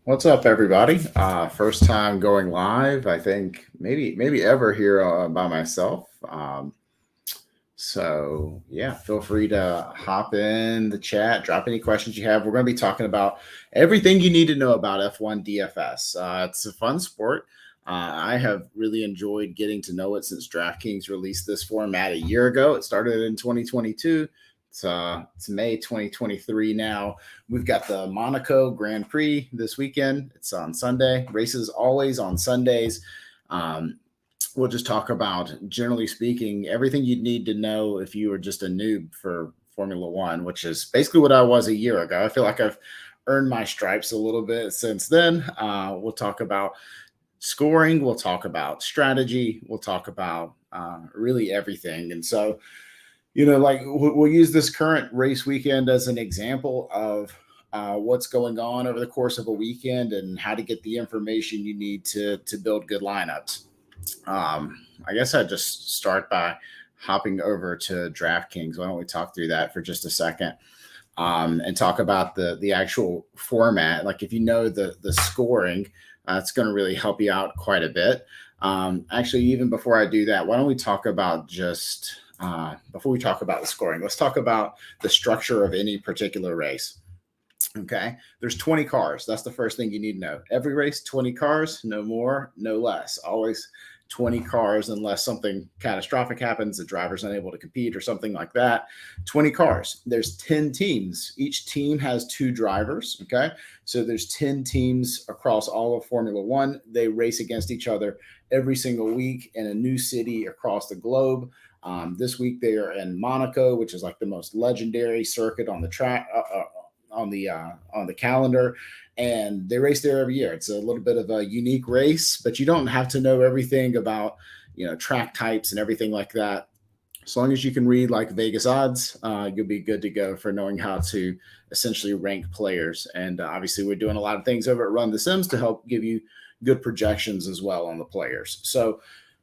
What's up, everybody? First time going live, I think maybe ever here by myself. So yeah, feel free to hop in the chat, drop any questions you have. We're going to be talking about everything you need to know about F1 DFS. It's a fun sport. I have really enjoyed getting to know it since DraftKings released this format a year ago. It started in 2022. It's May 2023 now. We've got the Monaco Grand Prix this weekend. It's on Sunday. Races always on Sundays. We'll just talk about, generally speaking, everything you'd need to know if you were just a noob for Formula One, which is basically what I was a year ago. I feel like I've earned my stripes a little bit since then. We'll talk about scoring. We'll talk about strategy. We'll talk about really everything. And so, like we'll use this current race weekend as an example of what's going on over the course of a weekend and how to get the information you need to build good lineups. I guess I'd just start by hopping over to DraftKings. Why don't we talk through that for just a second and talk about the actual format? Like if you know the scoring, it's going to really help you out quite a bit. Actually, even before I do that, why don't we talk about just before we talk about the scoring, let's talk about the structure of any particular race. Okay, there's 20 cars. That's the first thing you need to know. Every race, 20 cars, no more, no less. Always 20 cars unless something catastrophic happens, the driver's unable to compete or something like that. 20 cars. There's 10 teams. Each team has 2 drivers. Okay, so there's 10 teams across all of Formula One. They race against each other every single week in a new city across the globe. This week they are in Monaco, which is like the most legendary circuit on the track on the calendar, and they race there every year. It's a little bit of a unique race, but you don't have to know everything about track types and everything like that. As long as you can read like Vegas odds, you'll be good to go for knowing how to essentially rank players. And obviously, we're doing a lot of things over at Run the Sims to help give you good projections as well on the players. So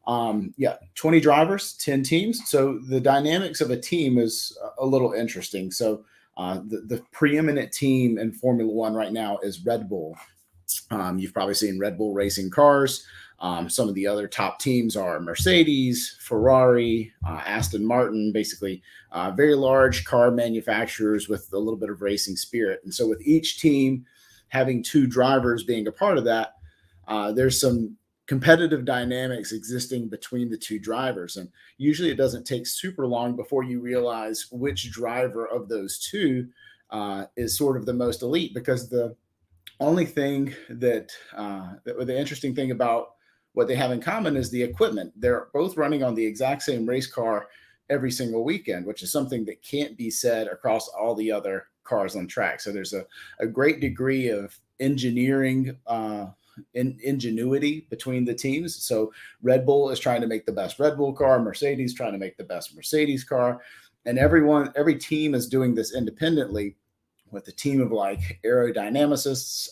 20 drivers, 10 teams. So the dynamics of a team is a little interesting. So the preeminent team in Formula One right now is Red Bull. You've probably seen Red Bull racing cars. Some of the other top teams are Mercedes, Ferrari, Aston Martin, basically very large car manufacturers with a little bit of racing spirit. And so with each team having 2 drivers being a part of that, there's some competitive dynamics existing between the 2 drivers. And usually it doesn't take super long before you realize which driver of those 2 is sort of the most elite, because the only thing that the interesting thing about what they have in common is the equipment. They're both running on the exact same race car every single weekend, which is something that can't be said across all the other cars on track. So there's a great degree of engineering ingenuity between the teams. So Red Bull is trying to make the best Red Bull car, Mercedes trying to make the best Mercedes car, and every team is doing this independently with a team of like aerodynamicists,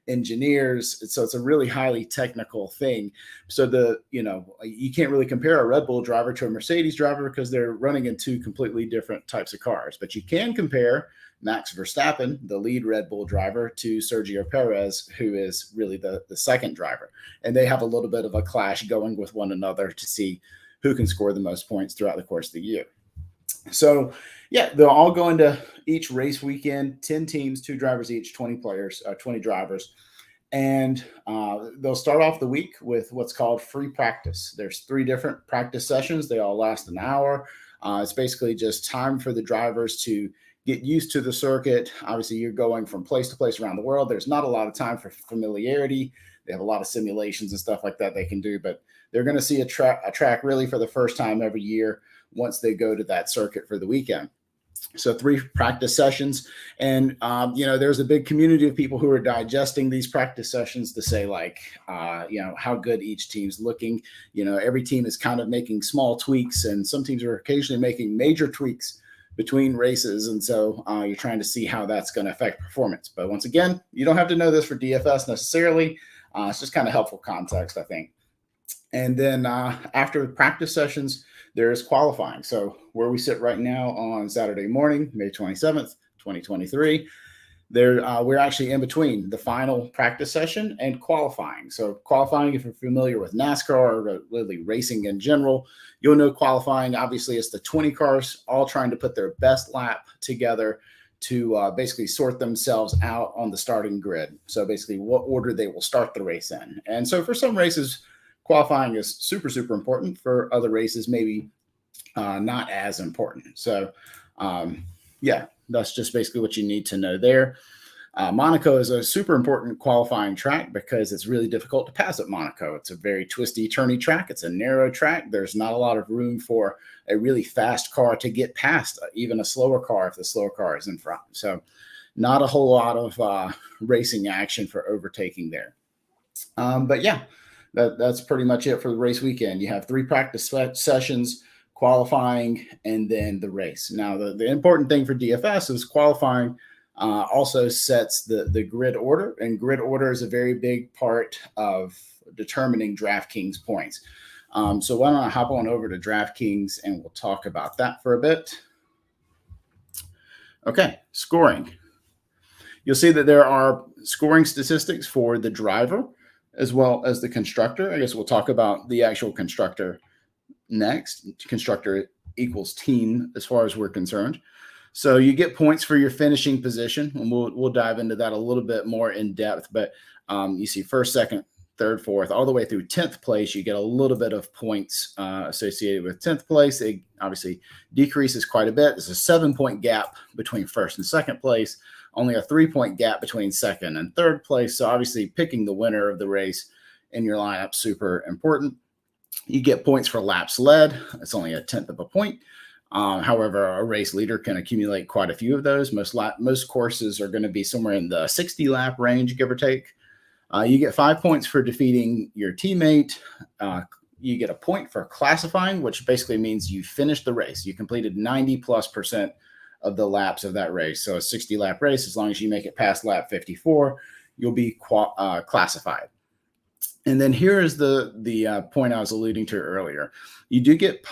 engineers. So it's a really highly technical thing. So you can't really compare a Red Bull driver to a Mercedes driver because they're running in 2 completely different types of cars. But you can compare Max Verstappen, the lead Red Bull driver, to Sergio Perez, who is really the second driver. And they have a little bit of a clash going with one another to see who can score the most points throughout the course of the year. So, they'll all go into each race weekend, 10 teams, 2 drivers each, 20 players, 20 drivers. And they'll start off the week with what's called free practice. There's 3 different practice sessions. They all last an hour. It's basically just time for the drivers to get used to the circuit. Obviously, you're going from place to place around the world. There's not a lot of time for familiarity. They have a lot of simulations and stuff like that they can do, but they're going to see a track really for the first time every year once they go to that circuit for the weekend. So 3 practice sessions. And, there's a big community of people who are digesting these practice sessions to say like, how good each team's looking. Every team is kind of making small tweaks, and some teams are occasionally making major tweaks between races. And so you're trying to see how that's going to affect performance. But once again, you don't have to know this for DFS necessarily. It's just kind of helpful context, I think. And then after practice sessions, there's qualifying. So where we sit right now on Saturday morning, May 27th, 2023, we're actually in between the final practice session and qualifying. So qualifying, if you're familiar with NASCAR or really racing in general, you'll know qualifying. Obviously, it's the 20 cars all trying to put their best lap together to basically sort themselves out on the starting grid. So basically what order they will start the race in. And so for some races, qualifying is super, super important. For other races, maybe not as important. So yeah, that's just basically what you need to know there. Monaco is a super important qualifying track because it's really difficult to pass at Monaco. It's a very twisty, turny track. It's a narrow track. There's not a lot of room for a really fast car to get past even a slower car if the slower car is in front. So not a whole lot of racing action for overtaking there. But yeah, that's pretty much it for the race weekend. You have 3 practice sessions, qualifying, and then the race. Now, the important thing for DFS is qualifying also sets the grid order, and grid order is a very big part of determining DraftKings points. So why don't I hop on over to DraftKings and we'll talk about that for a bit. Okay, scoring. You'll see that there are scoring statistics for the driver as well as the constructor. I guess we'll talk about the actual constructor next. Constructor equals team as far as we're concerned. So you get points for your finishing position, and we'll dive into that a little bit more in depth. But you see first, second, third, fourth, all the way through 10th place, you get a little bit of points associated with 10th place. It obviously decreases quite a bit. There's a 7-point gap between first and second place, only a 3-point gap between second and third place. So obviously picking the winner of the race in your lineup, super important. You get points for laps led. It's only a 1/10 of a point. However, a race leader can accumulate quite a few of those. Most courses are going to be somewhere in the 60 lap range, give or take. You get 5 points for defeating your teammate. You get a point for classifying, which basically means you finished the race. You completed 90+% of the laps of that race. So a 60 lap race, as long as you make it past lap 54, you'll be classified. And then here is the point I was alluding to earlier. You do get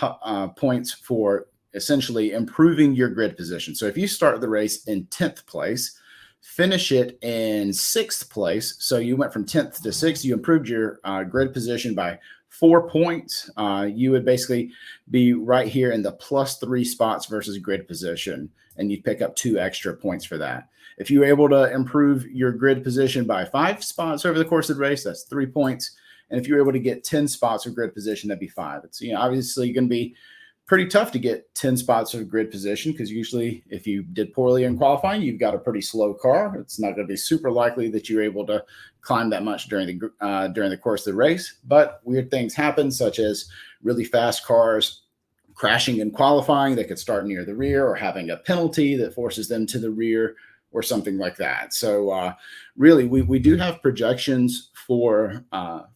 points for essentially improving your grid position. So if you start the race in 10th place, finish it in 6th place, so you went from 10th to 6th, you improved your grid position by 4 points. You would basically be right here in the +3 spots versus grid position, and you'd pick up 2 extra points for that. If you were able to improve your grid position by 5 spots over the course of the race, that's 3 points. And if you were able to get 10 spots of grid position, that'd be 5. It's obviously going to be pretty tough to get 10 spots of grid position because usually if you did poorly in qualifying, you've got a pretty slow car. It's not going to be super likely that you're able to climb that much during the course of the race. But weird things happen, such as really fast cars crashing in qualifying that could start near the rear, or having a penalty that forces them to the rear, or something like that. So really, we do have projections for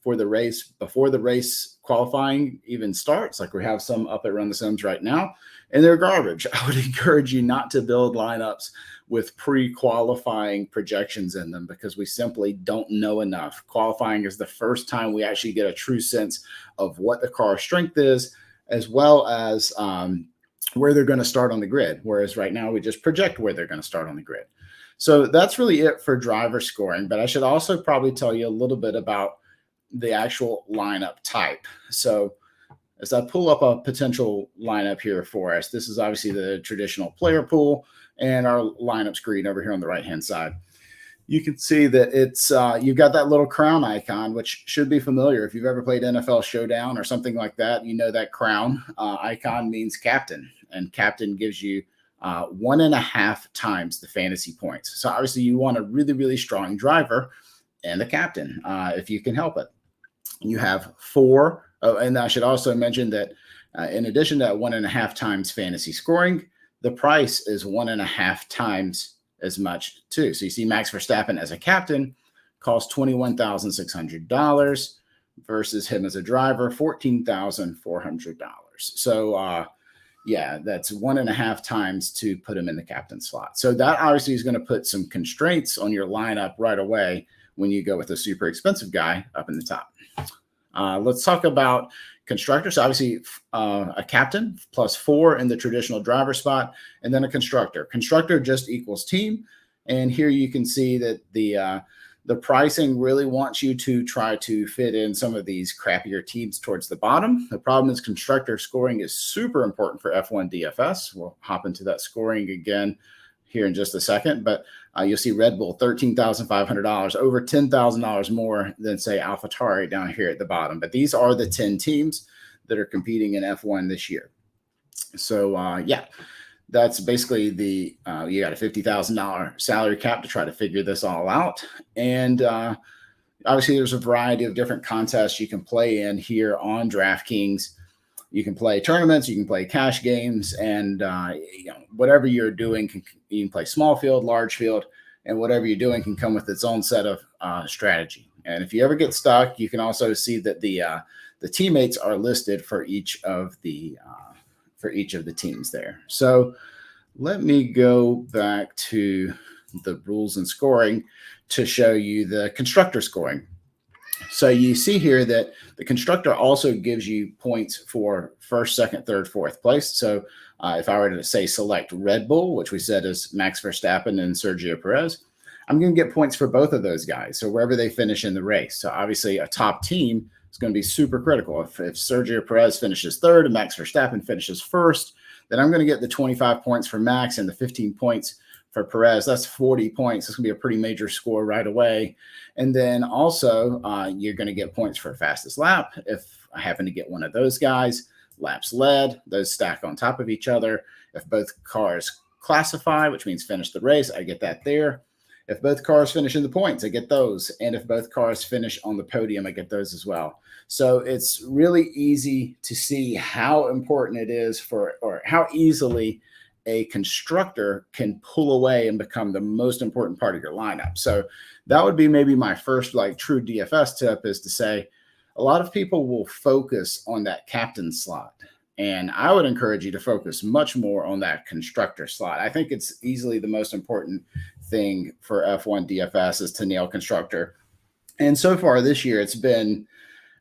the race before the race qualifying even starts. Like we have some up at Run the Sims right now, and they're garbage. I would encourage you not to build lineups with pre-qualifying projections in them because we simply don't know enough. Qualifying is the first time we actually get a true sense of what the car's strength is, as well as where they're going to start on the grid. Whereas right now we just project where they're going to start on the grid. So that's really it for driver scoring, but I should also probably tell you a little bit about the actual lineup type. So as I pull up a potential lineup here for us, this is obviously the traditional player pool and our lineup screen over here on the right-hand side. You can see that it's you've got that little crown icon, which should be familiar. If you've ever played NFL Showdown or something like that, you know that crown icon means captain, and captain gives you 1.5 times the fantasy points. So obviously you want a really, really strong driver and a captain if you can help it. You have 4. And I should also mention that in addition to that 1.5 times fantasy scoring, the price is 1.5 times as much too. So you see Max Verstappen as a captain costs $21,600 versus him as a driver, $14,400. So yeah, that's 1.5 times to put him in the captain slot. So that obviously is going to put some constraints on your lineup right away when you go with a super expensive guy up in the top. Let's talk about constructors. So obviously a captain +4 in the traditional driver spot, and then a constructor. Constructor just equals team. And here you can see that the pricing really wants you to try to fit in some of these crappier teams towards the bottom. The problem is constructor scoring is super important for F1 DFS. We'll hop into that scoring again here in just a second, but you'll see Red Bull, $13,500, over $10,000 more than, say, AlphaTauri down here at the bottom. But these are the 10 teams that are competing in F1 this year. So, yeah, that's basically the you got a $50,000 salary cap to try to figure this all out. And obviously, there's a variety of different contests you can play in here on DraftKings. You can play tournaments, you can play cash games, and whatever you're doing, you can play small field, large field, and whatever you're doing can come with its own set of strategy. And if you ever get stuck, you can also see that the teammates are listed for each of the teams there. So let me go back to the rules and scoring to show you the constructor scoring. So you see here that the constructor also gives you points for first, second, third, fourth place. So if I were to say select Red Bull, which we said is Max Verstappen and Sergio Perez, I'm going to get points for both of those guys. So wherever they finish in the race. So obviously a top team is going to be super critical. If Sergio Perez finishes third and Max Verstappen finishes first, then I'm going to get the 25 points for Max and the 15 points for Perez. That's 40 points. That's going to be a pretty major score right away. And then also you're going to get points for fastest lap. If I happen to get one of those guys, laps led, those stack on top of each other. If both cars classify, which means finish the race, I get that there. If both cars finish in the points, I get those. And if both cars finish on the podium, I get those as well. So it's really easy to see how important it is or how easily a constructor can pull away and become the most important part of your lineup. So that would be maybe my first true DFS tip, is to say a lot of people will focus on that captain slot. And I would encourage you to focus much more on that constructor slot. I think it's easily the most important thing for F1 DFS is to nail constructor. And so far this year, it's been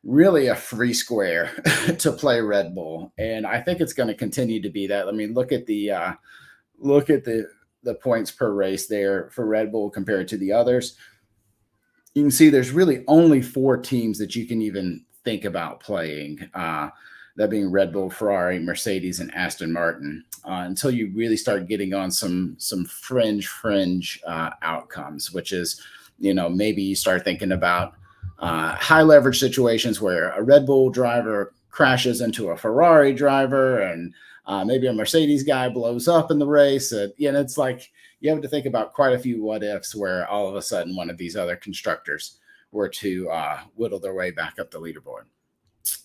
really a free square to play Red Bull. And I think it's going to continue to be that. I mean, look at the points per race there for Red Bull compared to the others. You can see there's really only 4 teams that you can even think about playing. That being Red Bull, Ferrari, Mercedes, and Aston Martin, until you really start getting on some fringe outcomes, which is, maybe you start thinking about high leverage situations where a Red Bull driver crashes into a Ferrari driver, and maybe a Mercedes guy blows up in the race. It's like you have to think about quite a few what ifs where all of a sudden one of these other constructors were to whittle their way back up the leaderboard.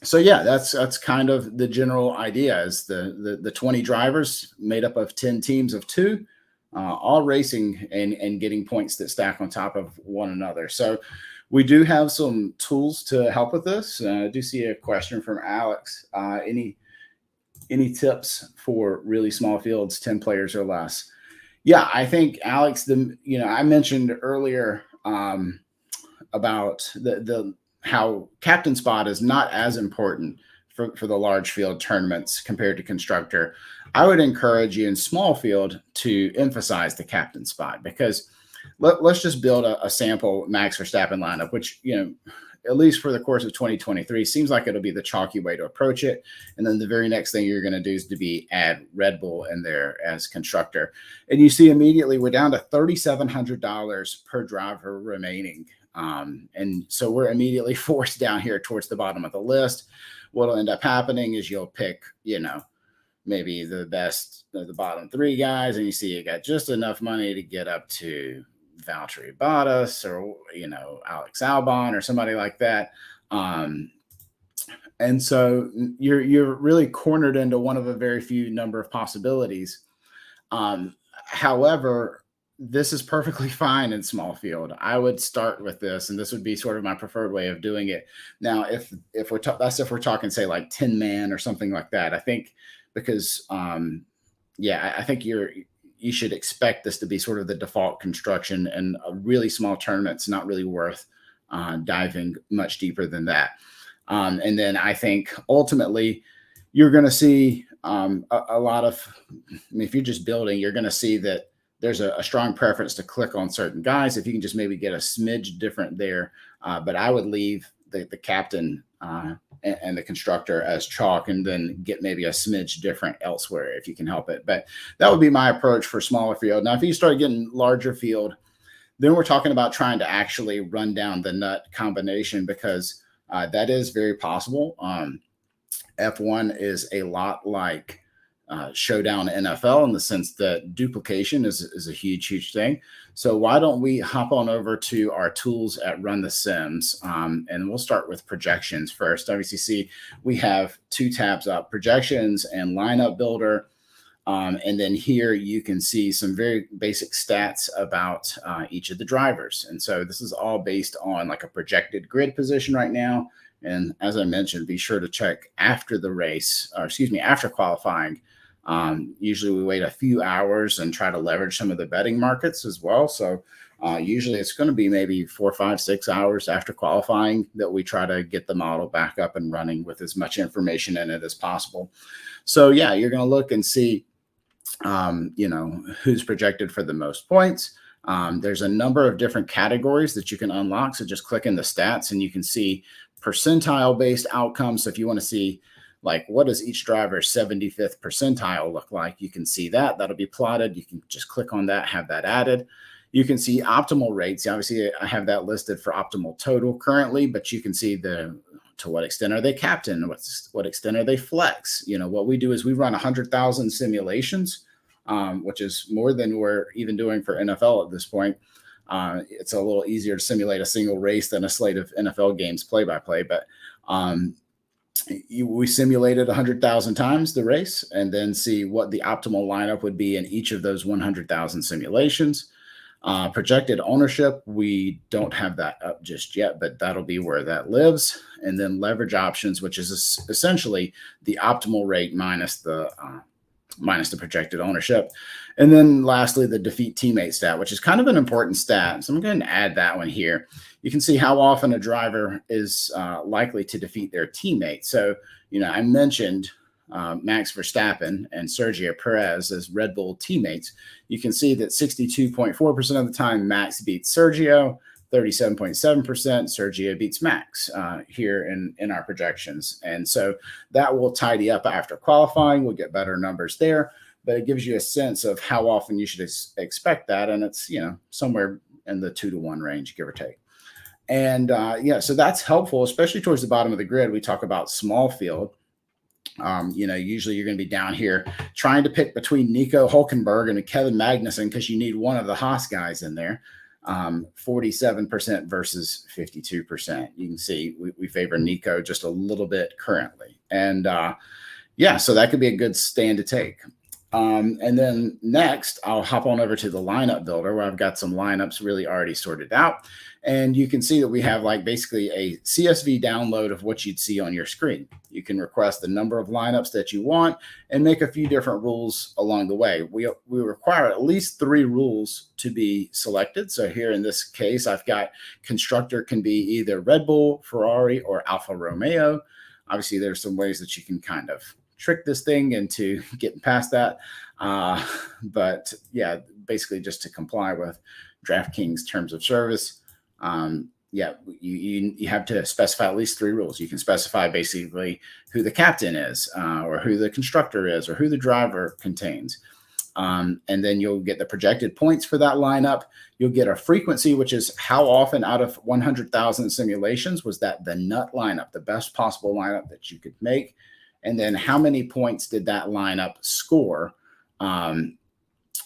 So yeah, that's kind of the general idea, is the 20 drivers made up of 10 teams of 2, all racing and getting points that stack on top of one another. So we do have some tools to help with this. I do see a question from Alex. Any tips for really small fields, 10 players or less? Yeah, I think, Alex, I mentioned earlier about the how captain spot is not as important for the large field tournaments compared to constructor. I would encourage you in small field to emphasize the captain spot, because let's just build a sample Max Verstappen lineup, which, at least for the course of 2023, seems like it'll be the chalky way to approach it. And then the very next thing you're going to do is add Red Bull in there as constructor. And you see immediately we're down to $3,700 per driver remaining. And so we're immediately forced down here towards the bottom of the list. What'll end up happening is you'll pick, maybe the best of the bottom 3 guys, and you see you got just enough money to get up to Valtteri Bottas or, Alex Albon or somebody like that. And so you're really cornered into one of a very few number of possibilities. However, this is perfectly fine in small field. I would start with this, and this would be sort of my preferred way of doing it. Now, if we're talking, say, like 10 man or something like that, I think, because I think you should expect this to be sort of the default construction, and a really small tournament's not really worth diving much deeper than that. And then I think ultimately you're going to see a lot of, if you're just building, you're going to see that there's a strong preference to click on certain guys. If you can just maybe get a smidge different there, but I would leave the captain and the constructor as chalk, and then get maybe a smidge different elsewhere if you can help it. But that would be my approach for smaller field. Now, if you start getting larger field, then we're talking about trying to actually run down the nut combination, because that is very possible. F1 is a lot like Showdown NFL in the sense that duplication is a huge thing. So why don't we hop on over to our tools at Run the Sims, and we'll start with projections first. Obviously, see we have two tabs up: projections and lineup builder. And then here you can see some very basic stats about each of the drivers. And so this is all based on like a projected grid position right now. And as I mentioned, be sure to check after the race, or excuse me, after qualifying. Usually we wait a few hours and try to leverage some of the betting markets as well. So usually it's going to be maybe 4, 5, 6 hours after qualifying that we try to get the model back up and running with as much information in it as possible. So yeah, you're going to look and see who's projected for the most points. There's a number of different categories that you can unlock. So just click in the stats and you can see percentile based outcomes. So if you want to see like what does each driver's 75th percentile look like, you can see that. That'll be plotted. You can just click on that, have that added. You can see optimal rates. Obviously, I have that listed for optimal total currently, but you can see to what extent are they captain? What extent are they flex? What we do is we run 100,000 simulations, which is more than we're even doing for NFL at this point. It's a little easier to simulate a single race than a slate of NFL games play-by-play, but we simulated 100,000 times the race and then see what the optimal lineup would be in each of those 100,000 simulations. Projected ownership, we don't have that up just yet, but that'll be where that lives. And then leverage options, which is essentially the optimal rate minus the projected ownership. And then lastly, the defeat teammate stat, which is kind of an important stat. So I'm going to add that one here. You can see how often a driver is likely to defeat their teammate. So, I mentioned Max Verstappen and Sergio Perez as Red Bull teammates. You can see that 62.4% of the time Max beats Sergio, 37.7% Sergio beats Max here in our projections. And so that will tidy up after qualifying. We'll get better numbers there, but it gives you a sense of how often you should expect that. And it's, somewhere in the 2-to-1 range, give or take. And so that's helpful, especially towards the bottom of the grid. We talk about small field. Usually you're going to be down here trying to pick between Nico Hulkenberg and Kevin Magnussen because you need one of the Haas guys in there. 47% versus 52%. You can see we favor Nico just a little bit currently. And so that could be a good stand to take. And then next, I'll hop on over to the lineup builder where I've got some lineups really already sorted out. And you can see that we have like basically a CSV download of what you'd see on your screen. You can request the number of lineups that you want and make a few different rules along the way. We require at least 3 rules to be selected. So here in this case, I've got constructor can be either Red Bull, Ferrari, or Alfa Romeo. Obviously, there's some ways that you can kind of trick this thing into getting past that. But yeah, basically just to comply with DraftKings terms of service. You have to specify at least 3 rules. You can specify basically who the captain is, or who the constructor is, or who the driver contains. And then you'll get the projected points for that lineup. You'll get a frequency, which is how often out of 100,000 simulations was that the nut lineup, the best possible lineup that you could make. And then how many points did that lineup score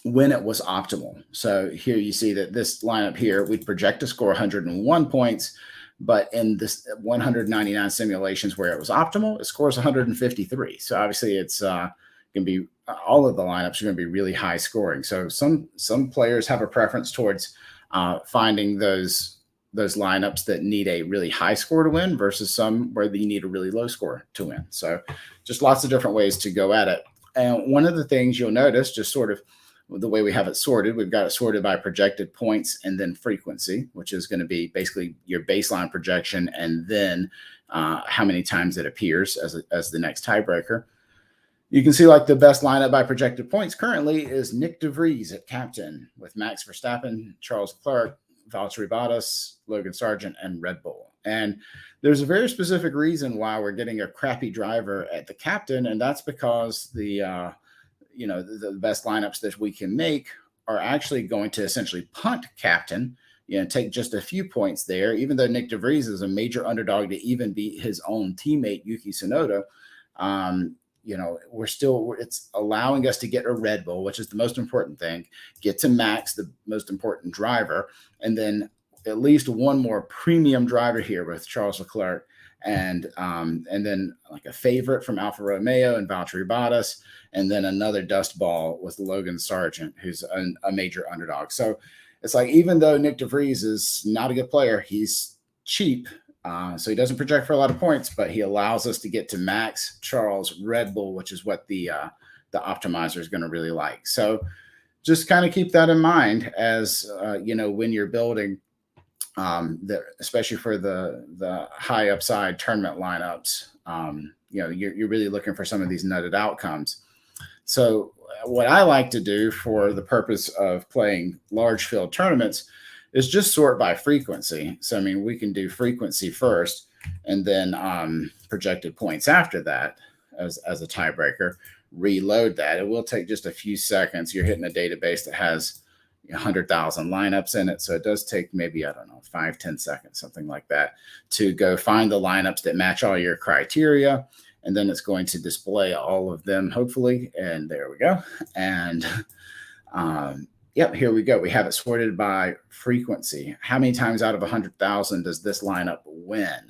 when it was optimal? So here you see that this lineup here, we project to score 101 points, but in this 199 simulations where it was optimal, it scores 153. So obviously it's going to be, all of the lineups are going to be really high scoring. So some players have a preference towards finding those lineups that need a really high score to win versus some where you need a really low score to win. So just lots of different ways to go at it. And one of the things you'll notice, just sort of the way we have it sorted, we've got it sorted by projected points and then frequency, which is going to be basically your baseline projection and then how many times it appears as the next tiebreaker. You can see like the best lineup by projected points currently is Nick DeVries at captain with Max Verstappen, Charles Leclerc, Valtteri Bottas, Logan Sargent, and Red Bull. And there's a very specific reason why we're getting a crappy driver at the captain, and that's because the best lineups that we can make are actually going to essentially punt captain, take just a few points there, even though Nick DeVries is a major underdog to even beat his own teammate, Yuki Tsunoda. It's allowing us to get a Red Bull, which is the most important thing, get to Max, the most important driver, and then at least one more premium driver here with Charles Leclerc, and then like a favorite from Alfa Romeo and Valtteri Bottas, and then another dust ball with Logan Sargent, who's a major underdog. So it's like, even though Nick DeVries is not a good player, he's cheap. So he doesn't project for a lot of points, but he allows us to get to Max, Charles, Red Bull, which is what the optimizer is going to really like. So just kind of keep that in mind as when you're building, especially for the high upside tournament lineups. You're really looking for some of these nutted outcomes. So what I like to do for the purpose of playing large field tournaments is just sort by frequency. So, I mean, we can do frequency first and then projected points after that as a tiebreaker, reload that. It will take just a few seconds. You're hitting a database that has 100,000 lineups in it. So it does take maybe, 5-10 seconds, something like that, to go find the lineups that match all your criteria. And then it's going to display all of them, hopefully. And there we go. And yep, here we go. We have it sorted by frequency. How many times out of 100,000 does this lineup win?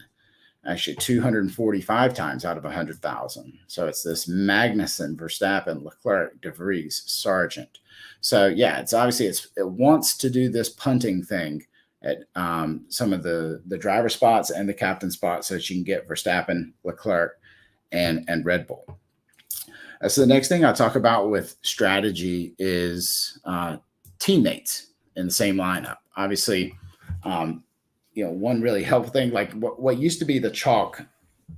Actually, 245 times out of 100,000. So it's this Magnussen, Verstappen, Leclerc, DeVries, Sargent. So yeah, it's obviously it wants to do this punting thing at some of the driver spots and the captain spots, so that you can get Verstappen, Leclerc, and Red Bull. So the next thing I'll talk about with strategy is teammates in the same lineup. Obviously, one really helpful thing, like what used to be the chalk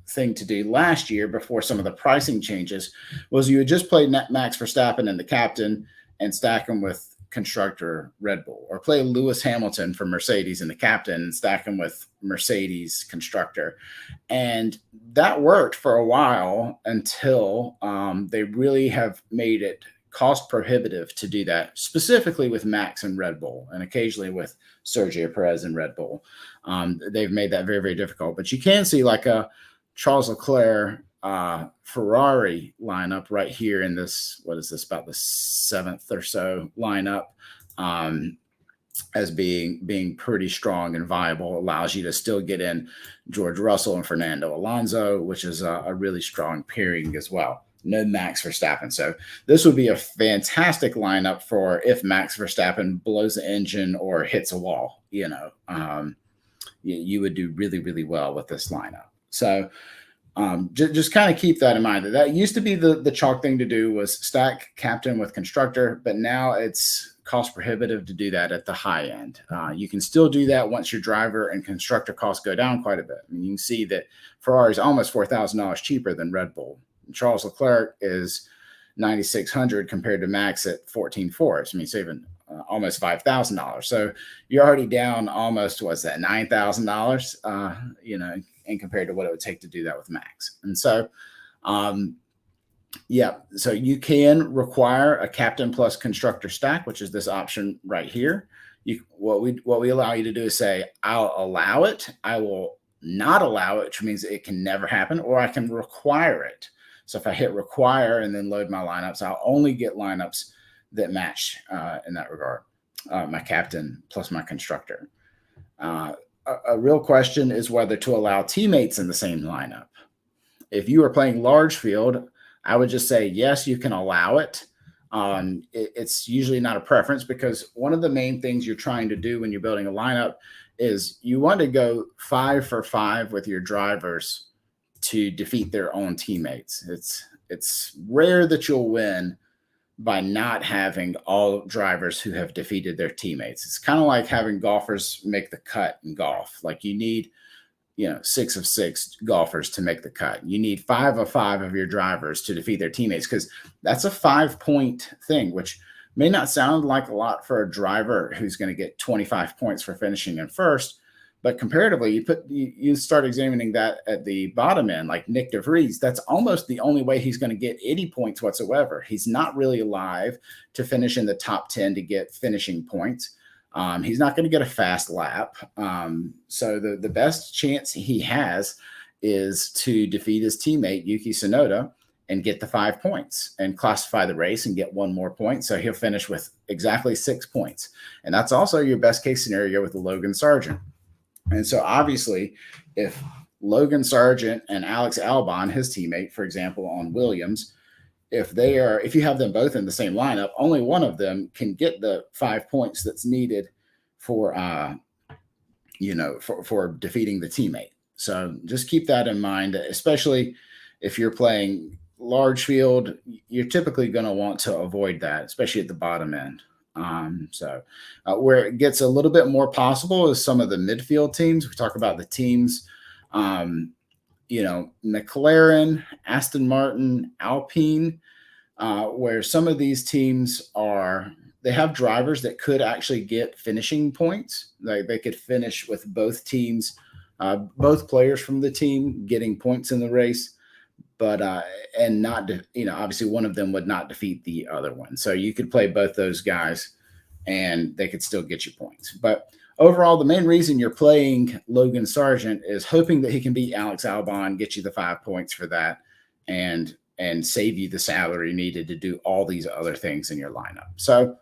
thing to do last year before some of the pricing changes, was you would just play Max Verstappen and the captain and stack them with constructor Red Bull, or play Lewis Hamilton for Mercedes and the captain and stack them with Mercedes constructor. And that worked for a while until they really have made it cost prohibitive to do that, specifically with Max and Red Bull, and occasionally with Sergio Perez and Red Bull. They've made that very, very difficult. But you can see like a Charles Leclerc Ferrari lineup right here in this, what is this, about the 7th or so lineup, as being pretty strong and viable. Allows you to still get in George Russell and Fernando Alonso, which is a really strong pairing as well. No Max Verstappen. So this would be a fantastic lineup for if Max Verstappen blows the engine or hits a wall. You would do really, really well with this lineup. So just kind of keep that in mind. That used to be the chalk thing to do, was stack captain with constructor, but now it's cost prohibitive to do that at the high end. You can still do that once your driver and constructor costs go down quite a bit. I mean, you can see that Ferrari is almost $4,000 cheaper than Red Bull. Charles Leclerc is $9,600 compared to Max at $14,400. I mean, saving almost $5,000. So you're already down almost, what's that, $9,000, and compared to what it would take to do that with Max. And so, so you can require a captain plus constructor stack, which is this option right here. What we allow you to do is say, I'll allow it, I will not allow it, which means it can never happen, or I can require it. So if I hit require and then load my lineups, I'll only get lineups that match in that regard, my captain plus my constructor. A real question is whether to allow teammates in the same lineup. If you are playing large field, I would just say, yes, you can allow it. It's usually not a preference, because one of the main things you're trying to do when you're building a lineup is you want to go 5 for 5 with your drivers to defeat their own teammates. It's rare that you'll win by not having all drivers who have defeated their teammates. It's kind of like having golfers make the cut in golf. Like you need, 6 of 6 golfers to make the cut. You need 5 of 5 of your drivers to defeat their teammates, because that's a 5-point thing, which may not sound like a lot for a driver who's going to get 25 points for finishing in first. But comparatively, you start examining that at the bottom end, like Nick DeVries. That's almost the only way he's going to get 80 points whatsoever. He's not really alive to finish in the top 10 to get finishing points. He's not going to get a fast lap. So the best chance he has is to defeat his teammate, Yuki Tsunoda, and get the 5 points and classify the race and get 1 more point. So he'll finish with exactly 6 points. And that's also your best case scenario with Logan Sargent. And so obviously, if Logan Sargent and Alex Albon, his teammate, for example, on Williams, if you have them both in the same lineup, only one of them can get the 5 points that's needed for for defeating the teammate. So just keep that in mind, especially if you're playing large field. You're typically going to want to avoid that, especially at the bottom end. Where it gets a little bit more possible is some of the midfield teams. We talk about the teams, McLaren, Aston Martin, Alpine, where some of these teams they have drivers that could actually get finishing points. Like they could finish with both teams, both players from the team getting points in the race, but and not, obviously one of them would not defeat the other one. So you could play both those guys and they could still get you points. But overall, the main reason you're playing Logan Sargent is hoping that he can beat Alex Albon, get you the 5 points for that, and save you the salary needed to do all these other things in your lineup. So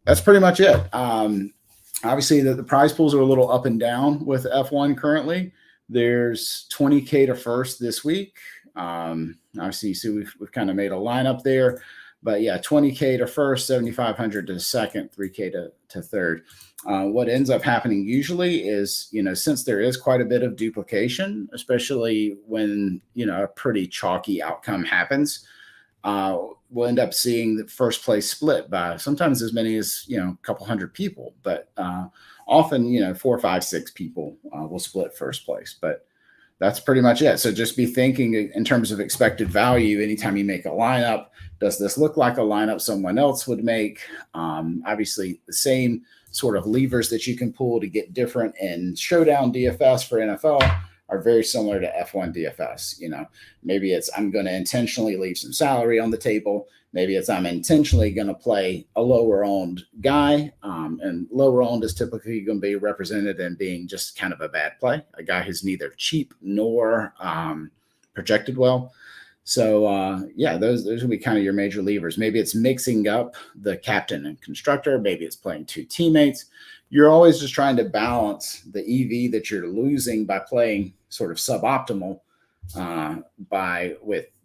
that's pretty much it. Obviously, the prize pools are a little up and down with F1 currently. There's 20K to first this week. Obviously, you see we've kind of made a lineup there. But yeah, 20K to first, 7,500 to second, 3K to third. What ends up happening usually is, since there is quite a bit of duplication, especially when, a pretty chalky outcome happens, we'll end up seeing the first place split by sometimes as many as, a couple hundred people, but often, 4, 5, 6 people will split first place. But that's pretty much it. So just be thinking in terms of expected value anytime you make a lineup. Does this look like a lineup someone else would make? Obviously, the same sort of levers that you can pull to get different in Showdown DFS for NFL are very similar to F1 DFS. Maybe it's I'm going to intentionally leave some salary on the table. Maybe it's I'm intentionally going to play a lower owned guy. And lower owned is typically going to be represented in being just kind of a bad play, a guy who's neither cheap nor projected well. So, those will be kind of your major levers. Maybe it's mixing up the captain and constructor. Maybe it's playing 2 teammates. You're always just trying to balance the EV that you're losing by playing sort of suboptimal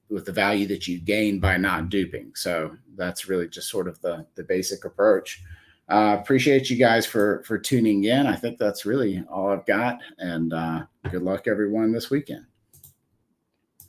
with the value that you gain by not duping. So that's really just sort of the basic approach. Appreciate you guys for tuning in. I think that's really all I've got. And good luck everyone this weekend.